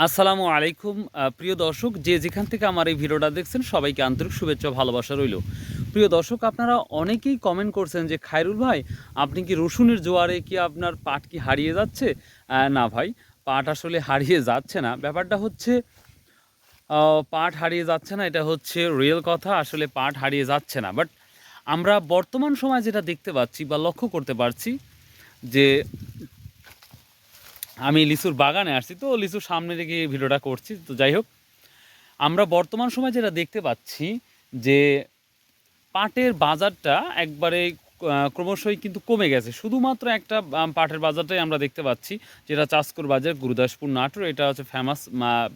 আসসালামু আলাইকুম প্রিয় দর্শক, যে যেখান থেকে আমার এই ভিডিওটা দেখছেন সবাইকে আন্তরিক শুভেচ্ছা ভালোবাসা রইল। প্রিয় দর্শক, আপনারা অনেকেই কমেন্ট করছেন যে খায়রুল ভাই, আপনি কি রসুনের জোয়ারে কি আপনার পাট কি হারিয়ে যাচ্ছে? না ভাই, পাট আসলে হারিয়ে যাচ্ছে না। ব্যাপারটা হচ্ছে পাট হারিয়ে যাচ্ছে না, এটা হচ্ছে রিয়েল কথা। আসলে পাট হারিয়ে যাচ্ছে না, বাট আমরা বর্তমান সময় যেটা দেখতে পাচ্ছি বা লক্ষ্য করতে পারছি যে আমি লিচুর বাগানে আসছি, তো লিচুর সামনে রেখে ভিডিওটা করছি। তো যাই হোক, আমরা বর্তমান সময় যেটা দেখতে পাচ্ছি যে পাটের বাজারটা একবারে ক্রমশই কিন্তু কমে গেছে। শুধুমাত্র একটা পাটের বাজারটাই আমরা দেখতে পাচ্ছি, যেটা চাষকর বাজার, গুরুদাসপুর, নাটোর। এটা হচ্ছে ফেমাস,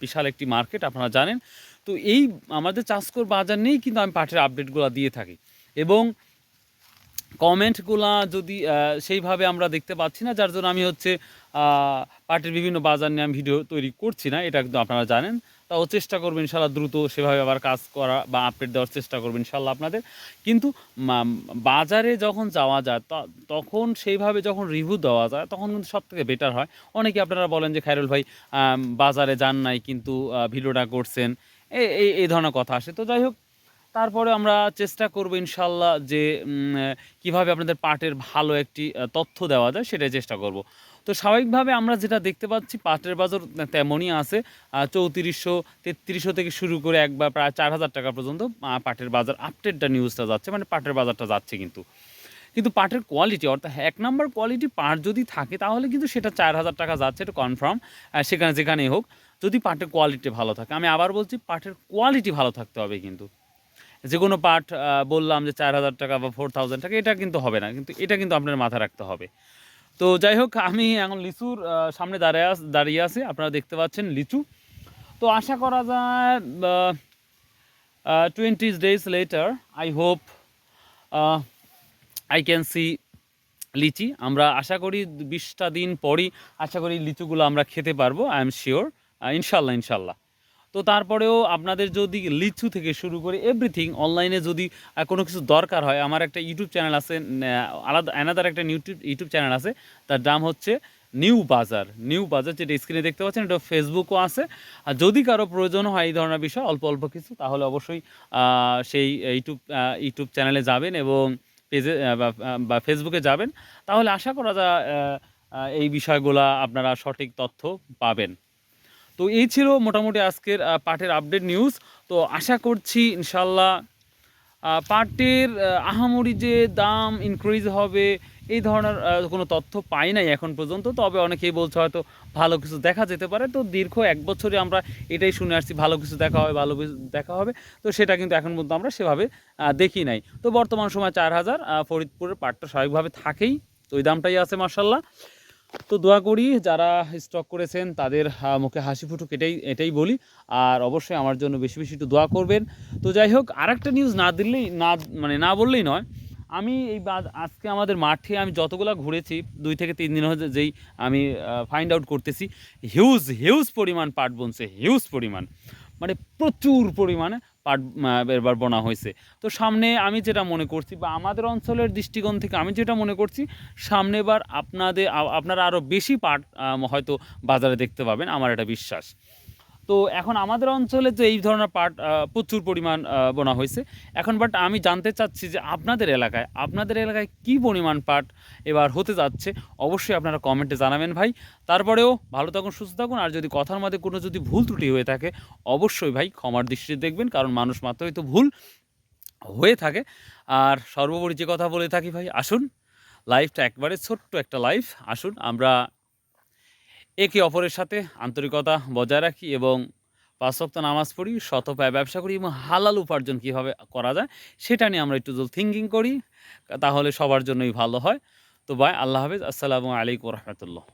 বিশাল একটি মার্কেট, আপনারা জানেন। তো এই আমাদের চাষকর বাজার নিয়েই কিন্তু আমি পাটের আপডেটগুলো দিয়ে থাকি, এবং কমেন্টগুলা যদি সেইভাবে আমরা দেখতে পাচ্ছি না, যার জন্য আমি হচ্ছে পার্টির বিভিন্ন বাজার নিয়ে আমি ভিডিও তৈরি করছি না, এটা কিন্তু আপনারা জানেন। তাও চেষ্টা করবেন ইনশাল্লাহ দ্রুত সেভাবে আবার কাজ করা বা আপডেট দেওয়ার চেষ্টা করবেন ইনশাল্লাহ আপনাদের। কিন্তু বাজারে যখন যাওয়া যায় তখন সেইভাবে যখন রিভিউ দেওয়া যায় তখন কিন্তু সবথেকে বেটার হয়। অনেকে আপনারা বলেন যে খায়রুল ভাই বাজারে যান নাই কিন্তু ভিডিওটা করছেন, এই ধরনের কথা আসে। তো যাই হোক, তারপরে আমরা চেষ্টা করব ইনশাল্লাহ যে কিভাবে আপনাদের পাটের ভালো একটি তথ্য দেওয়া যায়, সেটাই চেষ্টা করব। তো স্বাভাবিকভাবে আমরা যেটা দেখতে পাচ্ছি, পাটের বাজার তেমনই আছে। 3400 3300 থেকে শুরু করে একবার প্রায় 4000 টাকা পর্যন্ত পাটের বাজার আপডেটটা নিউজটা যাচ্ছে, মানে পাটের বাজারটা যাচ্ছে। কিন্তু কিন্তু পাটের কোয়ালিটি, অর্থাৎ 1 নম্বর কোয়ালিটি পাট যদি থাকে তাহলে কিন্তু সেটা 4000 টাকা যাচ্ছে, এটা কনফার্ম। সেখানে যেখানেই হোক, যদি পাটের কোয়ালিটি ভালো থাকে। আমি আবার বলছি, পাটের কোয়ালিটি ভালো থাকতে হবে। কিন্তু যে কোনো পার্ট বললাম যে 4000 টাকা বা 4000 টাকা, এটা কিন্তু হবে না। কিন্তু এটা কিন্তু আপনার মাথায় রাখতে হবে। তো যাই হোক, আমি এখন লিচুর সামনে দাঁড়িয়ে আছি, আপনারা দেখতে পাচ্ছেন লিচু। তো আশা করা যায় 20 days later I hope I can see lychee. আমরা আশা করি 20টা দিন পরই আশা করি লিচুগুলো আমরা খেতে পারবো, আই এম শিওর। ইনশাল্লাহ ইনশাল্লাহ। তো তারপরেও আপনাদের যদি লিচু থেকে শুরু করে এভরিথিং অনলাইনে যদি কোনো কিছু দরকার হয়, আমার একটা ইউটিউব চ্যানেল আছে, আলাদা অ্যানাদার একটা ইউটিউব চ্যানেল আছে, তার নাম হচ্ছে নিউ বাজার, যেটা স্ক্রিনে দেখতে পাচ্ছেন। এটা ফেসবুকও আছে। আর যদি কারো প্রয়োজন হয় এই ধরনের বিষয় অল্প অল্প কিছু, তাহলে অবশ্যই সেই ইউটিউব চ্যানেলে যাবেন এবং পেজে বা ফেসবুকে যাবেন, তাহলে আশা করা যায় এই বিষয়গুলো আপনারা সঠিক তথ্য পাবেন। তো এই ছিল মোটামুটি আজকের পাটের আপডেট নিউজ। তো আশা করছি ইনশাল্লাহ পাটের আহামরি যে দাম ইনক্রিজ হবে, এই ধরনের কোনো তথ্য পাই নাই এখন পর্যন্ত। তবে অনেকেই বলছে হয়তো ভালো কিছু দেখা যেতে পারে। তো দীর্ঘ 1 বছরে আমরা এটাই শুনে আসছি, ভালো কিছু দেখা হবে, ভালো কিছু দেখা হবে। তো সেটা কিন্তু এখন পর্যন্ত আমরা সেভাবে দেখি নাই। তো বর্তমান সময় 4000 ফরিদপুরের পাটটা স্বাভাবিকভাবে থাকেই, তো ওই দামটাই আছে মার্শাল্লাহ। তো দোয়া করি যারা স্টক করেছেন তাদের মুখে হাসি ফুটুক, এটাই বলি। আর অবশ্যই আমার জন্য বেশি বেশি একটু দোয়া করবেন। তো যাই হোক, আরেকটা নিউজ না বললেই নয়। আমি আজকে আমাদের মাঠে আমি যতগুলো ঘুরেছি, 2 থেকে 3 দিন হচ্ছে, যেই আমি ফাইন্ড আউট করতেছি, হিউজ হিউজ পরিমাণ পাট বনছে, হিউজ পরিমাণ, মানে প্রচুর পরিমাণে পাট এবার বোনা হয়েছে। তো সামনে আমি যেটা মনে করছি, বা আমাদের অঞ্চলের দৃষ্টিকোণ থেকে আমি যেটা মনে করছি, সামনেবার আপনারা আরও বেশি পাট হয়তো বাজারে দেখতে পাবেন, আমার এটা বিশ্বাস। তো এখন আমাদের অঞ্চলে তো এই ধরনের পাট প্রচুর পরিমাণ বোনা হয়েছে এখন। বাট আমি জানতে চাচ্ছি যে আপনাদের এলাকায় কী পরিমাণ পাট এবার হতে যাচ্ছে, অবশ্যই আপনারা কমেন্টে জানাবেন ভাই। তারপরেও ভালো থাকুন, সুস্থ থাকুন। আর যদি কথার মধ্যে কোনো যদি ভুল ত্রুটি হয়ে থাকে, অবশ্যই ভাই ক্ষমার দৃষ্টিতে দেখবেন, কারণ মানুষ মাত্রই তো ভুল হয়ে থাকে। আর সর্বোপরি যে কথা বলে থাকি ভাই, আসুন, লাইফটা একবারে ছোট্ট একটা লাইফ, আসুন আমরা একে অপরের সাথে আন্তরিকতা বজায় রাখি এবং 5 ওয়াক্ত নামাজ পড়ি, সৎ উপায়ে ব্যবসা করি, এবং হালাল উপার্জন কীভাবে করা যায় সেটা নিয়ে আমরা একটু থিঙ্কিং করি, তাহলে সবার জন্যই ভালো হয়। তো ভাই, আল্লাহ হাফেজ, আসসালামু আলাইকুম রহমতুল্লাহ।